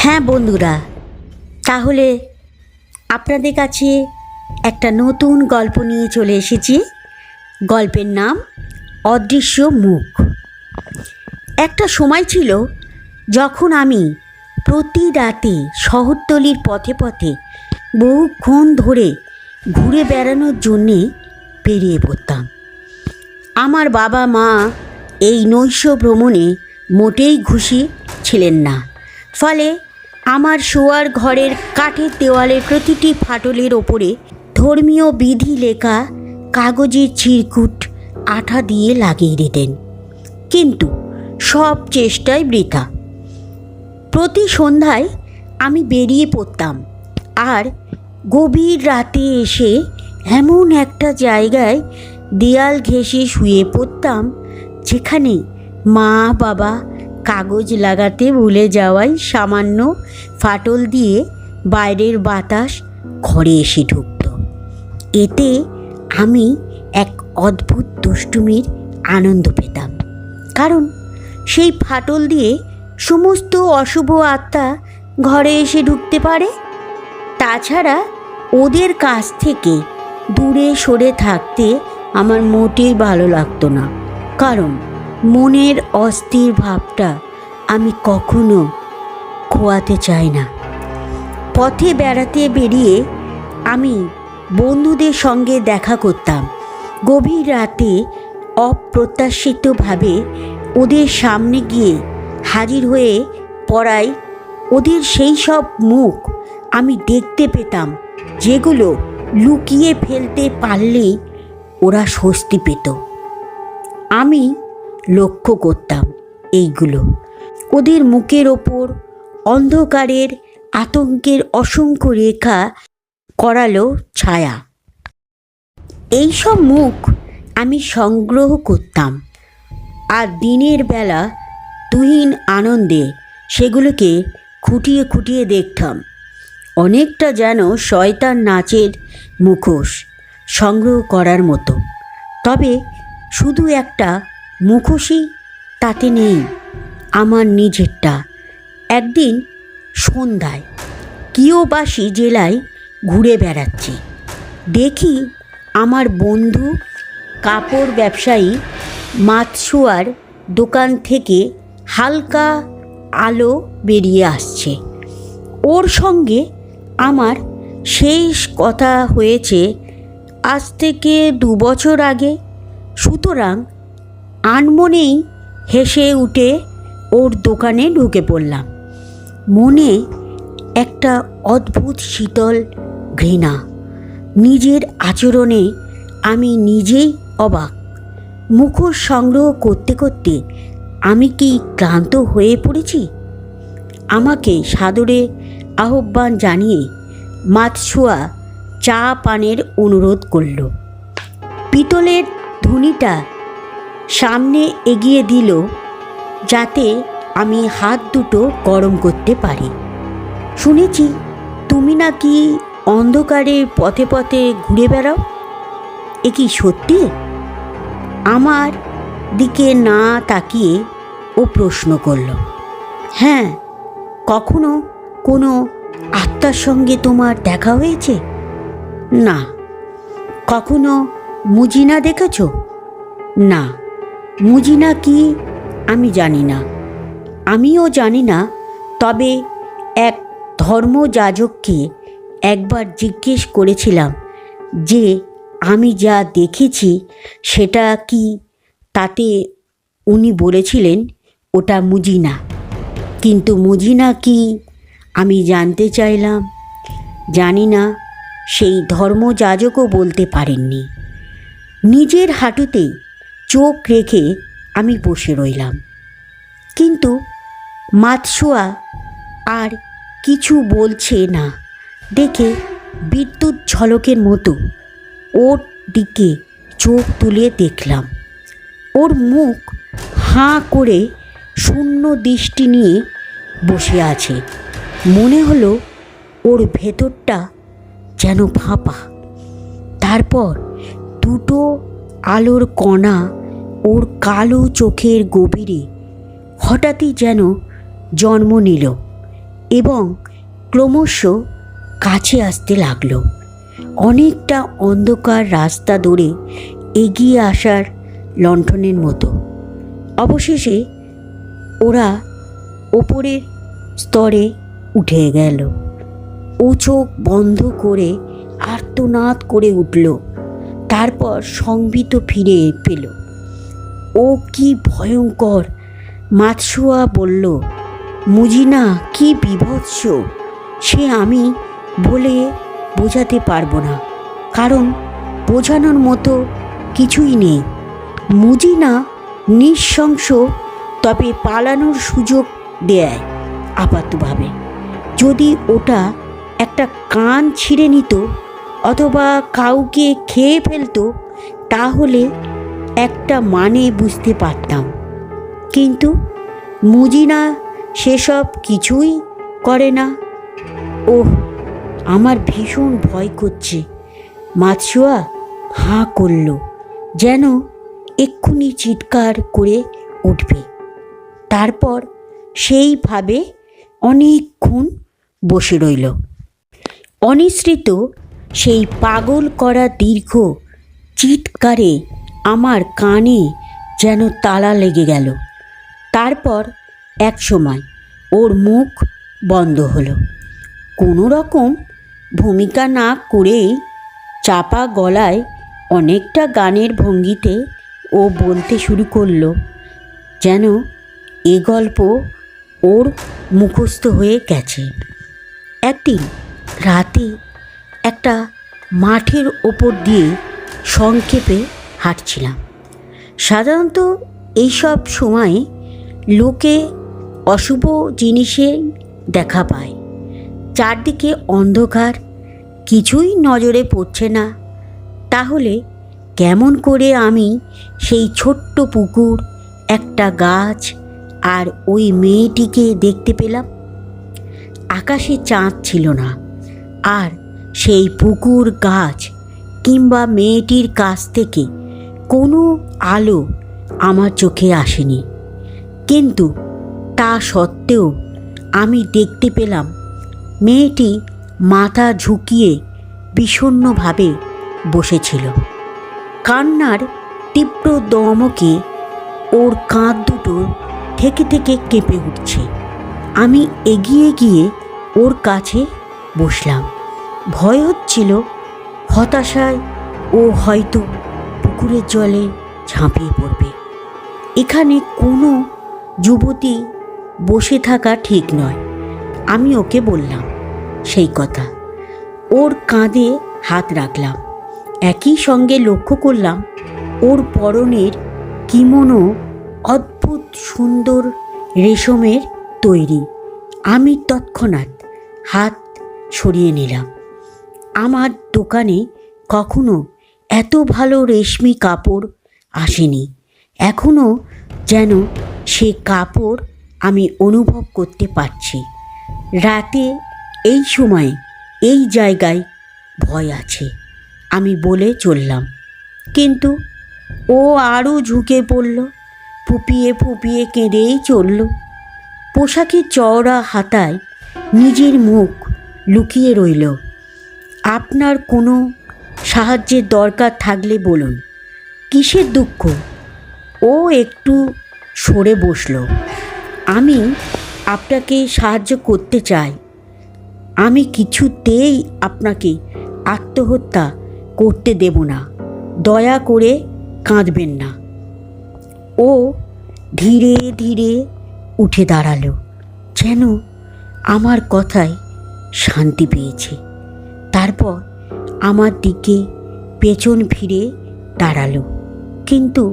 হ্যাঁ বন্ধুরা, তাহলে আপনাদের কাছে একটা নতুন গল্প নিয়ে চলে এসেছি। গল্পের নাম অদৃশ্য মুখ। একটা সময় ছিল যখন আমি প্রতি রাতে শহরতলির পথে পথে বহুক্ষণ ধরে ঘুরে বেড়ানোর জন্যে বেরিয়ে পড়তাম। আমার বাবা মা এই নৈশ ভ্রমণে মোটেই খুশি ছিলেন না। ফলে আমার শোয়ার ঘরের কাঠের দেওয়ালের প্রতিটি ফাটলের ওপরে ধর্মীয় বিধি লেখা কাগজের চিরকুট আঠা দিয়ে লাগিয়ে দিতেন। কিন্তু সব চেষ্টাই বৃথা। প্রতি সন্ধ্যায় আমি বেরিয়ে পড়তাম আর গভীর রাতে এসে এমন একটা জায়গায় দেয়াল ঘেঁষে শুয়ে পড়তাম যেখানে মা বাবা কাগজ লাগাতে ভুলে যাওয়ায় সামান্য ফাটল দিয়ে বাইরের বাতাস ঘরে এসে ঢুকত। এতে আমি এক অদ্ভুত দুষ্টুমির আনন্দ পেতাম, কারণ সেই ফাটল দিয়ে সমস্ত অশুভ আত্মা ঘরে এসে ঢুকতে পারে। তাছাড়া ওদের কাছ থেকে দূরে সরে থাকতে আমার মোটেই ভালো লাগতো না, কারণ মনের অস্থির ভাবটা আমি কখনো খোয়াতে চাই না। পথে বেড়াতে বেরিয়ে আমি বন্ধুদের সঙ্গে দেখা করতাম। গভীর রাতে অপ্রত্যাশিতভাবে ওদের সামনে গিয়ে হাজির হয়ে পড়ায় ওদের সেই সব মুখ আমি দেখতে পেতাম যেগুলো লুকিয়ে ফেলতে পারলেই ওরা স্বস্তি পেত। আমি লক্ষ্য করতাম এইগুলো। ওদের মুখের ওপর অন্ধকারের আতঙ্কের অসংখ্য রেখা করালো ছায়া। এইসব মুখ আমি সংগ্রহ করতাম আর দিনের বেলা তুহিন আনন্দে সেগুলোকে খুঁটিয়ে খুঁটিয়ে দেখতাম। অনেকটা যেন শয়তান নাচের মুখোশ সংগ্রহ করার মতো। তবে শুধু একটা মুখোশই তাতে নেই, আমার নিজেরটা। একদিন সন্ধ্যায় কিয়োবাসী জেলায় ঘুরে বেড়াচ্ছি, দেখি আমার বন্ধু কাপড় ব্যবসায়ী মাতসুয়ার দোকান থেকে হালকা আলো বেরিয়ে আসছে। ওর সঙ্গে আমার শেষ কথা হয়েছে আজ থেকে 2 বছর আগে। সুতরাং আনমনেই হেসে উঠে ওর দোকানে ঢুকে পড়লাম। মনে একটা অদ্ভুত শীতল ঘৃণা। নিজের আচরণে আমি নিজেই অবাক। মুখোশ সংগ্রহ করতে করতে আমি কি ক্লান্ত হয়ে পড়েছি? আমাকে সাদরে আহ্বান জানিয়ে মাতসুয়া চা পানের অনুরোধ করল। পিতলের ধুনিটা সামনে এগিয়ে দিল যাতে আমি হাত দুটো গরম করতে পারি। শুনেছি তুমি নাকি অন্ধকারে পথে পথে ঘুরে বেড়াও, এ কি সত্যি? আমার দিকে না তাকিয়ে ও প্রশ্ন করল। হ্যাঁ, কখনো কোনো আত্মার সঙ্গে তোমার দেখা হয়েছে? না। কখনো মুজিনা দেখেছ? না। মুজিনা কি আমি জানি না। আমিও জানি না। তবে এক ধর্মযাজককে একবার জিজ্ঞেস করেছিলাম যে আমি যা দেখেছি সেটা কি, তাতে উনি বলেছিলেন ওটা মুজিনা। কিন্তু মুজিনা কি আমি জানতে চাইলাম। জানি না, সেই ধর্মযাজকও বলতে পারেননি। নিজের হাঁটুতেই চোখ রেখে আমি বসে রইলাম। কিন্তু মাতসুয়া আর কিছু বলছে না দেখে বিদ্যুৎ ঝলকের মতো ওর দিকে চোখ তুলে দেখলাম। ওর মুখ হাঁ করে শূন্য দৃষ্টি নিয়ে বসে আছে। মনে হলো ওর ভেতরটা যেন ফাঁপা। তারপর দুটো আলোর কণা ওর কালো চোখের গভীরে হঠাৎই যেন জন্ম নিল। এবং ক্রমশ কাছে আসতে লাগলো। অনেকটা অন্ধকার রাস্তা ধরে এগিয়ে আসার লণ্ঠনের মতো। অবশেষে ওরা ওপরের স্তরে উঠে গেল। ও চোখ বন্ধ করে আর্তনাদ করে উঠল। তারপর সংবিত ফিরে পেল। ও কি ভয়ঙ্কর! মাতসুয়া বলল, মুজিনা কি বীভৎস! সে আমি বলে বোঝাতে পারবো না, কারণ বোঝানোর মতো কিছুই নেই। মুজিনা নৃশংস, তবে পালানোর সুযোগ দেয় আপাতভাবে। যদি ওটা একটা কান ছিঁড়ে নিত অথবা কাউকে খেয়ে ফেলতো তাহলে একটা মানে বুঝতে পারতাম, কিন্তু মুজিনা সেসব কিছুই করে না। ওহ, আমার ভীষণ ভয় করছে। মাতসুয়া হাঁ করল, যেন এক্ষুনি চিৎকার করে উঠবে। তারপর সেইভাবে অনেকক্ষণ বসে রইল। অনিশ্চিত সেই পাগল করা দীর্ঘ চিৎকারে আমার কানে যেন তালা লেগে গেল। তারপর এক সময় ওর মুখ বন্ধ হলো। কোনো রকম ভূমিকা না করেই চাপা গলায় অনেকটা গানের ভঙ্গিতে ও বলতে শুরু করলো, যেন এ গল্প ওর মুখস্থ হয়ে গেছে। একদিন রাতে একটা মাঠের ওপর দিয়ে সংক্ষেপে হাঁটছিলাম। সাধারণত এইসব সময়ে লোকে অশুভ জিনিসে দেখা পায়। চারদিকে অন্ধকার, কিছুই নজরে পড়ছে না। তাহলে কেমন করে আমি সেই ছোট্ট পুকুর, একটা গাছ আর ওই মেয়েটিকে দেখতে পেলাম? আকাশে চাঁদ ছিল না, আর সেই পুকুর, গাছ কিংবা মেয়েটির কাছ থেকে কোনো আলো আমার চোখে আসেনি। কিন্তু তা সত্ত্বেও আমি দেখতে পেলাম মেয়েটি মাথা ঝুঁকিয়ে বিষণ্ণভাবে বসেছিল। কান্নার তীব্র দমকে ওর কাঁধ দুটো থেকে থেকে কেঁপে উঠছে। আমি এগিয়ে গিয়ে ওর কাছে বসলাম। ভয় হচ্ছিল, হতাশায় ও হয়তো পুকুরের জলে ঝাঁপিয়ে পড়বে। এখানে কোনো যুবতী বসে থাকা ঠিক নয়, আমি ওকে বললাম সেই কথা। ওর কাঁধে হাত রাখলাম। একই সঙ্গে লক্ষ্য করলাম ওর পরনের কিমোনো অদ্ভুত সুন্দর রেশমের তৈরি। আমি তৎক্ষণাৎ হাত সরিয়ে নিলাম। আমার দোকানে কখনো এত ভালো রেশমি কাপড় আসেনি। এখনও যেন সে কাপড় আমি অনুভব করতে পারছি। রাতে এই সময়ে এই জায়গায় ভয় আছে, আমি বলে চললাম। কিন্তু ও আরও ঝুঁকে পড়ল, ফুপিয়ে ফুপিয়ে কেঁদেই চলল। পোশাকের চওড়া হাতায় নিজের মুখ লুকিয়ে রইল। আপনার কোনো সাহায্যের দরকার থাকলে বলুন। কিসের দুঃখ? ও একটু সরে বসল। আমি আপনাকে সাহায্য করতে চাই। আমি কিছুতেই আপনাকে আত্মহত্যা করতে দেব না। দয়া করে কাঁদবেন না। ও ধীরে ধীরে উঠে দাঁড়ালো, যেন আমার কথায় শান্তি পেয়েছে। তারপর আমার দিকে পেছন ফিরে দাঁড়ালো। কিন্তু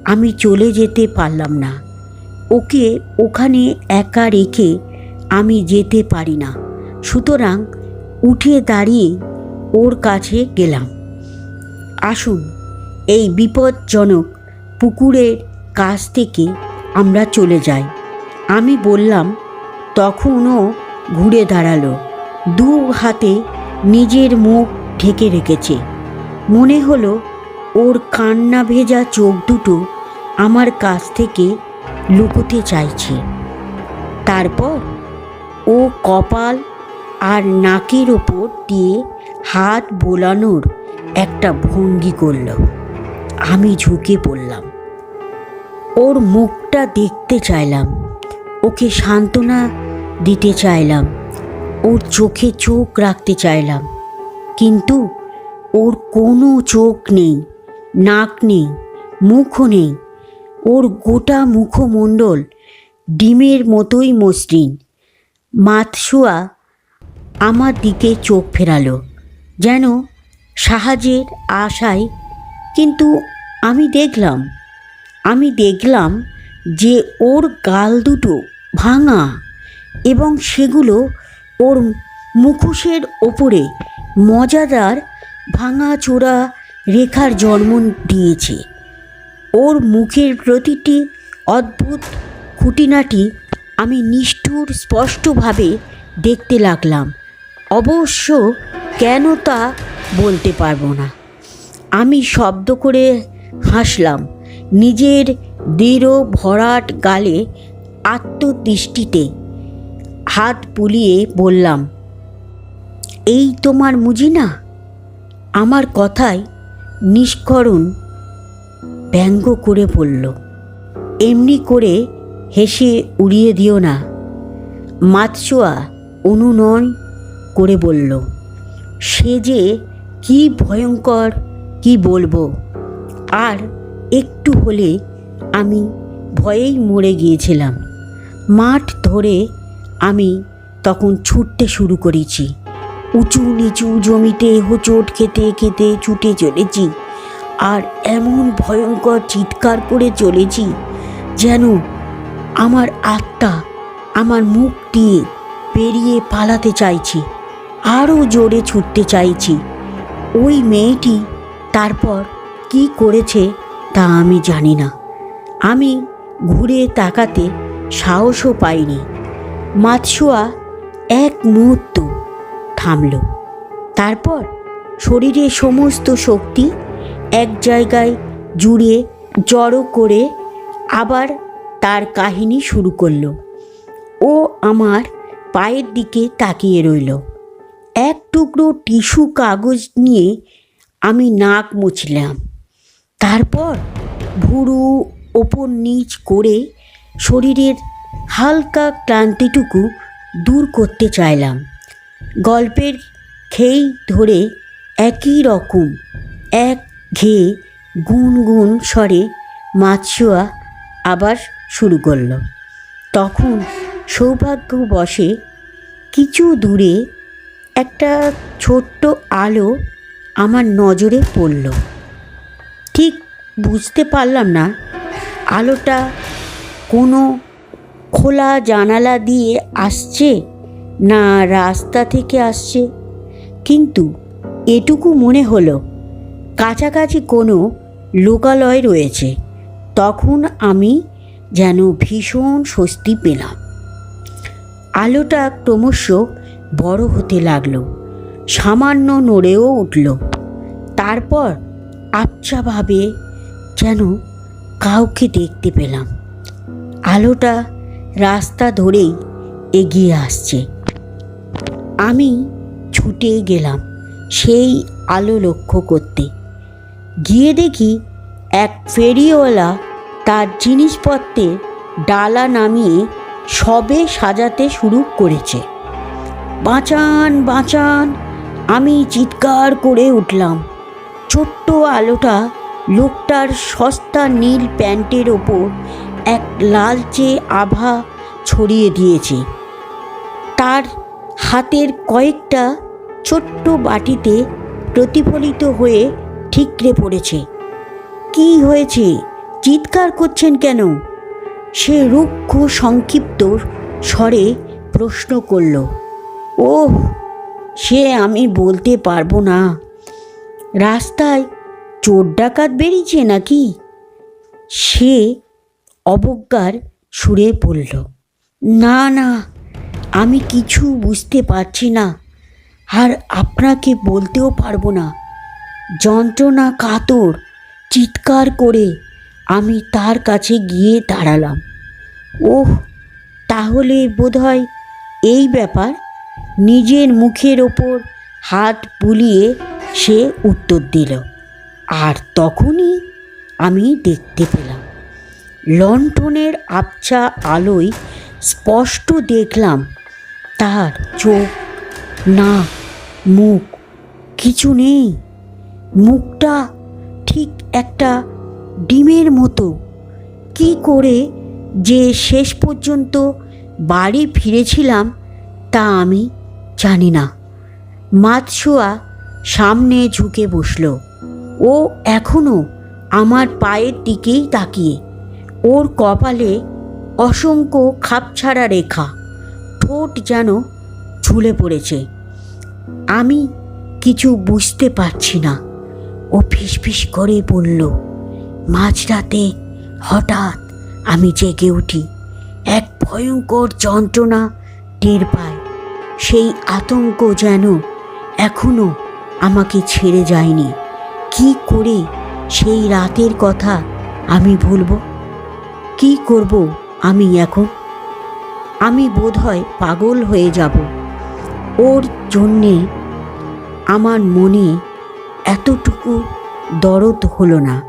আমি চলে যেতে পারলাম না। ওকে ওখানে একা রেখে আমি যেতে পারি না। সুতরাং উঠে দাঁড়িয়ে ওর কাছে গেলাম। আসুন, এই বিপজ্জনক পুকুরের কাছ থেকে আমরা চলে যাই, আমি বললাম। তখনও ঘুরে দাঁড়ালো। দু হাতে নিজের মুখ ঢেকে রেখেছে। মনে হলো ওর কান্না ভেজা চোখ দুটো আমার কাছ থেকে লুকোতে চাইছে। তারপর ও ও কপাল আর নাকের ওপর দিয়ে হাত বোলানোর একটা ভঙ্গি করল। আমি ঝুঁকে পড়লাম, ওর মুখটা দেখতে চাইলাম, ওকে সান্ত্বনা দিতে চাইলাম, ওর চোখে চোখ রাখতে চাইলাম, কিন্তু ওর কোনো চোখ নেই, নাক নেই, মুখও নেই। ওর গোটা মুখমণ্ডল ডিমের মতোই মসৃণ। মাতসুয়া আমার দিকে চোখ ফেরালো যেন সাহায্যের আশায়, কিন্তু আমি দেখলাম যে ওর গাল দুটো ভাঙা এবং সেগুলো ওর মুখোশের ওপরে মজাদার ভাঙাচোরা রেখার জন্ম দিয়েছে। ওর মুখের প্রতিটি অদ্ভুত খুঁটিনাটি আমি নিষ্ঠুর স্পষ্টভাবে দেখতে লাগলাম। অবশ্য কেন তা বলতে পারবো না। আমি শব্দ করে হাসলাম, নিজের দৃঢ় ভরাট গালে আত্মদৃষ্টিতে হাত বুলিয়ে বললাম, এই তোমার মুজিনা? আমার কথায় নিষ্করুণ ব্যঙ্গ করে বলল, এমনি করে হেসে উড়িয়ে দিও না। মাতসুয়া অনুনয় করে বলল, সে যে কি ভয়ঙ্কর কি বলবো। আর একটু হলে আমি ভয়েই মরে গিয়েছিলাম। মাঠ ধরে আমি তখন ছুটতে শুরু করেছি। উঁচু নিচু জমিতে হোঁচট খেতে খেতে ছুটে চলেছি, আর এমন ভয়ঙ্কর চিৎকার করে চলেছি যেন আমার আত্মা আমার মুখ দিয়ে পেরিয়ে পালাতে চাইছি, আরও জোরে ছুটতে চাইছি। ওই মেয়েটি তারপর কি করেছে তা আমি জানি না। আমি ঘুরে তাকাতে সাহসও পাইনি। মাতসুয়া এক মুহূর্ত থামল, তারপর শরীরের সমস্ত শক্তি এক জায়গায় জুড়ে জড়ো করে আবার তার কাহিনী শুরু করল। ও আমার পায়ের দিকে তাকিয়ে রইল। এক টুকরো টিস্যু কাগজ নিয়ে আমি নাক মুছলাম, তারপর ভুরু ওপর নিচ করে শরীরের হালকা ক্লান্তিটুকু দূর করতে চাইলাম। গল্পের খেই ধরে একই রকম এক ঘেয়ে গুনগুন স্বরে মাতসুয়া আবার শুরু করল। তখন সৌভাগ্যবশে কিছু দূরে একটা ছোট্ট আলো আমার নজরে পড়ল। ঠিক বুঝতে পারলাম না আলোটা কোনো খোলা জানালা দিয়ে আসছে না রাস্তা থেকে আসছে, কিন্তু এটুকু মনে হলো কাছাকাছি কোনো লোকালয় রয়েছে। তখন আমি যেন ভীষণ স্বস্তি পেলাম। আলোটা ক্রমশ বড় হতে লাগলো, সামান্য নড়েও উঠল, তারপর আবছাভাবে যেন কাউকে দেখতে পেলাম। আলোটা রাস্তা ধরেই এগিয়ে আসছে। আমি ছুটে গেলাম সেই আলো লক্ষ্য করতে। গিয়ে দেখি এক ফেরিওয়ালা তার জিনিসপত্রের ডালা নামিয়ে সবে সাজাতে শুরু করেছে। বাঁচান বাঁচান, আমি চিৎকার করে উঠলাম। ছোট্ট আলোটা লোকটার সস্তা নীল প্যান্টের ওপর এক লালচে আভা ছড়িয়ে দিয়েছে। তার হাতের কয়েকটা ছোট্ট বাটিতে প্রতিফলিত হয়ে ঠিকরে পড়েছে। কি হয়েছে? চিৎকার করছেন কেন? সে রুক্ষ সংক্ষিপ্ত স্বরে প্রশ্ন করল। ওহ, সে আমি বলতে পারবো না। রাস্তায় চোর ডাকাত বেরিয়েছে নাকি? সে অবজ্ঞার সুরে বলল। না না, আমি কিছু বুঝতে পারছি না, আর আপনাকে বলতেও পারবো না। যন্ত্রণা কাতর চিৎকার করে আমি তার কাছে গিয়ে দাঁড়ালাম। ওহ, তাহলে বোধহয় এই ব্যাপার? নিজের মুখের ওপর হাত বুলিয়ে সে উত্তর দিল। আর তখনই আমি দেখতে পেলাম, লণ্ঠনের আবছা আলোয় স্পষ্ট দেখলাম তার চোখ, নাক, মুখ কিছু নেই। মুখটা ঠিক একটা ডিমের মতো। কি করে যে শেষ পর্যন্ত বাড়ি ফিরেছিলাম তা আমি জানি না। মাতসুয়া সামনে ঝুঁকে বসল। ও এখনও আমার পায়ের দিকেই তাকিয়ে। ওর কপালে অসংখ্য খাপছাড়া রেখা, ঠোঁট যেন ঝুলে পড়েছে। আমি কিছু বুঝতে পারছি না। ও ফিসফিস করে বলল, মাঝরাতে হঠাৎ আমি জেগে উঠি। এক ভয়ঙ্কর যন্ত্রণা টের পাই। সেই আতঙ্ক যেন এখনও আমাকে ছেড়ে যায়নি। কি করে সেই রাতের কথা আমি ভুলব? কি করব আমি এখন? আমি বোধহয় পাগল হয়ে যাব। ওর জন্যে আমার মনে এতটুকু দরদ হলো না।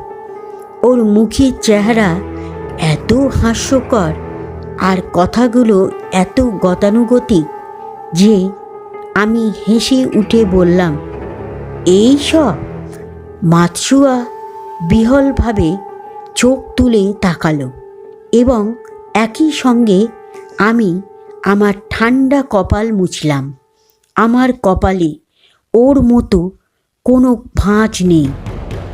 ওর মুখের চেহারা এত হাস্যকর আর কথাগুলো এত গতানুগতিক যে আমি হেসে উঠে বললাম, এই সব? মাতসুয়া বিহ্বলভাবে চোখ তুলে তাকালো এবং একই সঙ্গে আমি আমার ঠান্ডা কপাল মুছলাম। আমার কপালে ওর মতো কোনো ভাঁজ নেই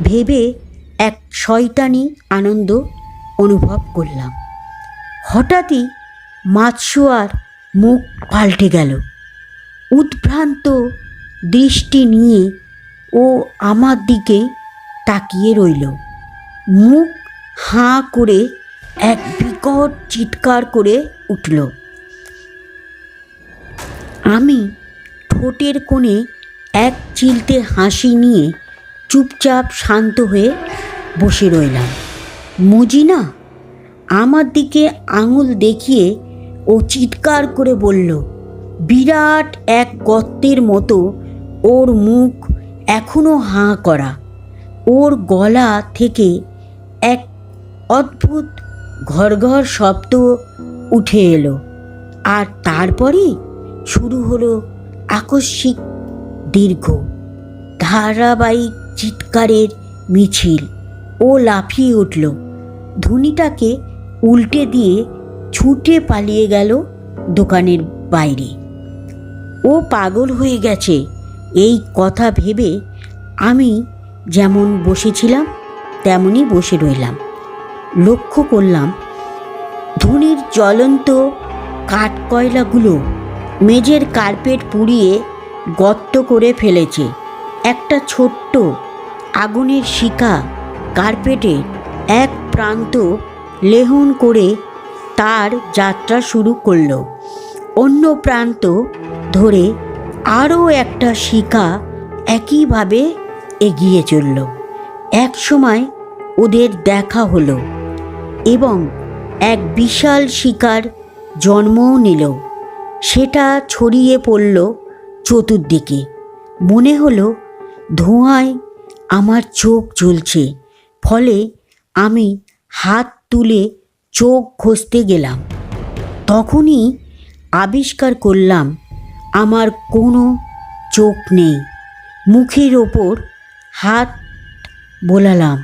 ভেবে এক শয়তানি আনন্দ অনুভব করলাম। হঠাৎই মাতসুয়ার মুখ পাল্টে গেল। উদ্ভ্রান্ত দৃষ্টি নিয়ে ও আমার দিকে তাকিয়ে রইল। মুখ হাঁ করে এক বিকট চিৎকার করে উঠল। আমি ঠোঁটের কোণে এক চিলতে হাসি নিয়ে চুপচাপ শান্ত হয়ে বসে রইলাম। মুজিনা আমার দিকে আঙুল দেখিয়ে ও চিৎকার করে বলল, বিরাট এক গর্তের মতো ওর মুখ এখনও হাঁ করা। ওর গলা থেকে এক অদ্ভুত ঘড়ঘড় শব্দ উঠে এলো। আর তারপরেই শুরু হলো আকস্মিক দীর্ঘ ধারাবাহিক চিৎকারের মিছিল। ও লাফিয়ে উঠল, ধুনিটাকে উল্টে দিয়ে ছুটে পালিয়ে গেল দোকানের বাইরে। ও পাগল হয়ে গেছে এই কথা ভেবে আমি যেমন বসেছিলাম তেমনই বসে রইলাম। লক্ষ্য করলাম ধুনির জ্বলন্ত কাঠকয়লাগুলো মেঝের কার্পেট পুড়িয়ে গর্ত করে ফেলেছে। একটা ছোট্ট আগুনের শিখা কার্পেটের এক প্রান্ত লেহন করে তার যাত্রা শুরু করল। অন্য প্রান্ত ধরে আরও একটা শিখা একইভাবে এগিয়ে চলল। এক সময় ওদের দেখা হলো এবং এক বিশাল শিখার জন্মও নিল। সেটা ছড়িয়ে পড়ল চতুর্দিকে। মনে হলো ধোঁয়ায় আমার চোখ জ্বলছে। ফলে আমি হাত তুলে চোখ ঘষতে গেলাম। তখনই আবিষ্কার করলাম আমার কোনো চোখ নেই। মুখের ওপর হাত বোলালাম।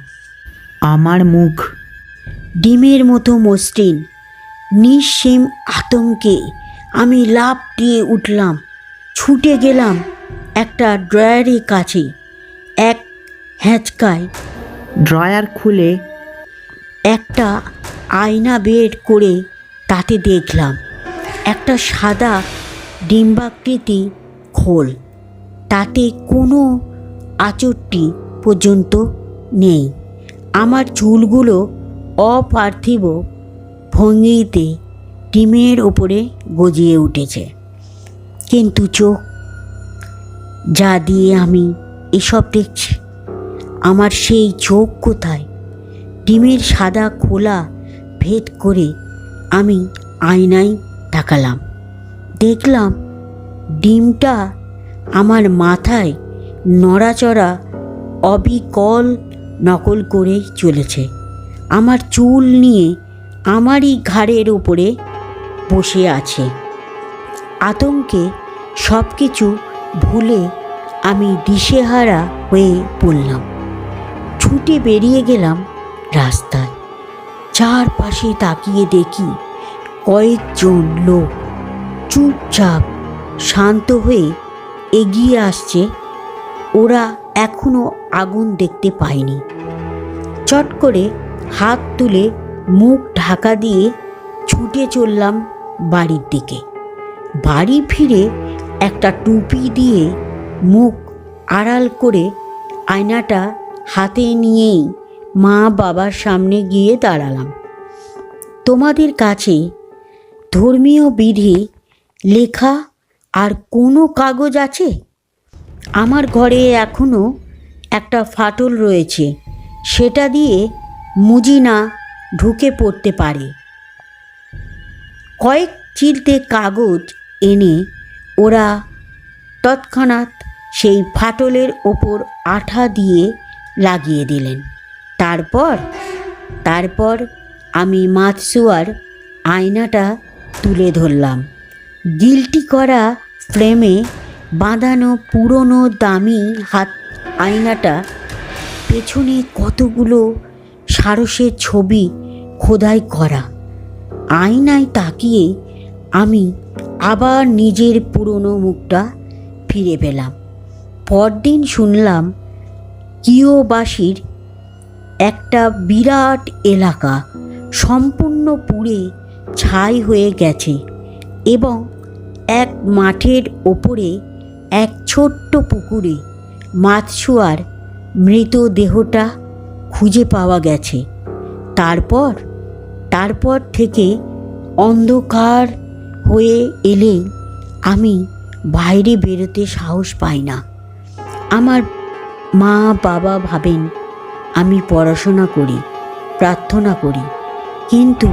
আমার মুখ ডিমের মতো মসৃণ। নিঃসীম আতঙ্কে আমি লাফ দিয়ে উঠলাম, ছুটে গেলাম একটা ড্রয়ারের কাছে। এক হ্যাঁচকায় ড্রয়ার খুলে একটা আয়না বের করে তাতে দেখলাম একটা সাদা ডিম্বাকৃতি খোল। তাতে কোনো আঁচড়টি পর্যন্ত নেই। আমার চুলগুলো অপার্থিব ভঙ্গিতে ডিমের ওপরে গজিয়ে উঠেছে। কিন্তু চোখ যা দিয়ে আমি এসব দেখছি, আমার সেই চোখ কোথায়? ডিমের সাদা খোলা ভেদ করে আমি আয়নায় তাকালাম। দেখলাম ডিমটা আমার মাথায় নড়াচড়া অবিকল নকল করে চলেছে। আমার চুল নিয়ে আমারই ঘাড়ের উপরে বসে আছে। আতঙ্কে সব কিছু ভুলে আমি দিশেহারা হয়ে পড়লাম। ছুটে বেরিয়ে গেলাম রাস্তায়। চারপাশে তাকিয়ে দেখি কয়েকজন লোক চুপচাপ শান্ত হয়ে এগিয়ে আসছে। ওরা এখনো আগুন দেখতে পায়নি। চট করে হাত তুলে মুখ ঢাকা দিয়ে ছুটে চললাম বাড়ির দিকে। বাড়ি ফিরে একটা টুপি দিয়ে মুখ আড়াল করে আয়নাটা হাতে নিয়েই মা বাবার সামনে গিয়ে দাঁড়ালাম। তোমাদের কাছে ধর্মীয় বিধি লেখা আর কোনো কাগজ আছে? আমার ঘরে এখনও একটা ফাটল রয়েছে, সেটা দিয়ে মুজিনা ঢুকে পড়তে পারে। কয়েক চিলতে কাগজ এনে ওরা তৎক্ষণাৎ সেই ফাটলের ওপর আঠা দিয়ে লাগিয়ে দিলেন। তারপর আমি মাতসুয়ার আয়নাটা তুলে ধরলাম। গিল্টি করা ফ্রেমে বাঁধানো পুরনো দামি হাত আয়নাটা পেছনে কতগুলো সারসের ছবি খোদাই করা। আয়নায় তাকিয়ে আমি আবার নিজের পুরনো মুখটা ফিরে পেলাম। পরদিন শুনলাম কিয়োবাসির একটা বিরাট এলাকা সম্পূর্ণ পুড়ে ছাই হয়ে গেছে এবং এক মাঠের ওপরে এক ছোট্ট পুকুরে মাতসুয়ার মৃতদেহটা খুঁজে পাওয়া গেছে। তারপর থেকে অন্ধকার হয়ে এলে আমি বাইরে বেরোতে সাহস পাই না। আমার মা বাবা ভাবেন আমি পড়াশোনা করি, প্রার্থনা করি, কিন্তু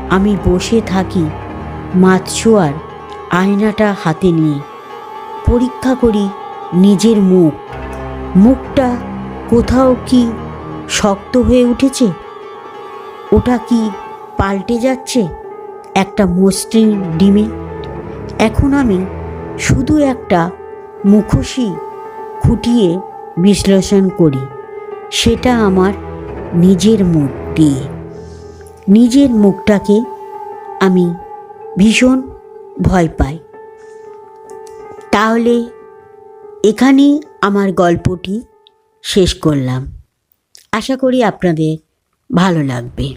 আমি বসে থাকি মাতসুয়ার আয়নাটা হাতে নিয়ে। পরীক্ষা করি নিজের মুখটা কোথাও কি শক্ত হয়ে উঠেছে? ওটা কি পাল্টে যাচ্ছে একটা মসৃণ ডিমে? এখন আমি শুধু একটা মুখোশই খুঁটিয়ে বিশ্লেষণ করি, সেটা আমার নিজের মুখ দিয়ে। নিজের মুখটাকে আমি ভীষণ ভয় পাই। তাহলে এখানেই আমার গল্পটি শেষ করলাম। আশা করি আপনাদের ভালো লাগবে।